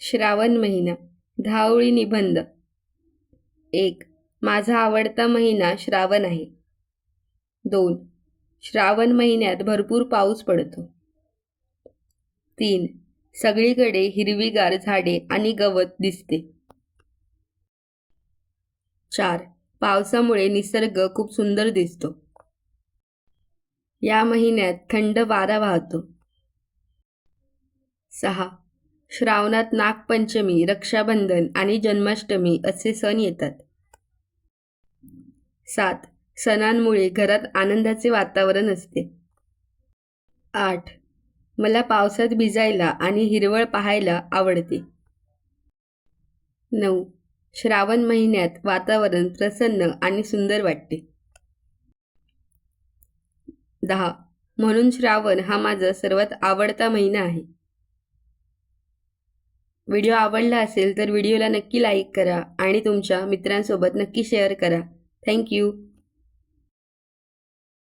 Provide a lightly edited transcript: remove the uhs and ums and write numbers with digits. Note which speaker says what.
Speaker 1: श्रावण महिना. 10 ओळी निबंध. 1. माझा आवडता महिना श्रावण आहे. 2. श्रावण महिन्यात भरपूर पाऊस पडतो. 3. सगळीकडे हिरवीगार झाडे आणि गवत दिसते. 4. पावसामुळे निसर्ग खूप सुंदर दिसतो. या महिन्यात थंड वारा वाहतो. 6. श्रावणात नागपंचमी, रक्षाबंधन आणि जन्माष्टमी असे सण येतात. 7. सणांमुळे घरात आनंदाचे वातावरण असते. 8. मला पावसात भिजायला आणि हिरवळ पाहायला आवडते. 9. श्रावण महिन्यात वातावरण प्रसन्न आणि सुंदर वाटते. 10. म्हणून श्रावण हा माझा सर्वात आवडता महिना आहे. व्हिडिओ आवडला असेल तर व्हिडिओला नक्की लाईक करा आणि तुमच्या मित्रांसोबत नक्की शेअर करा. थँक्यू.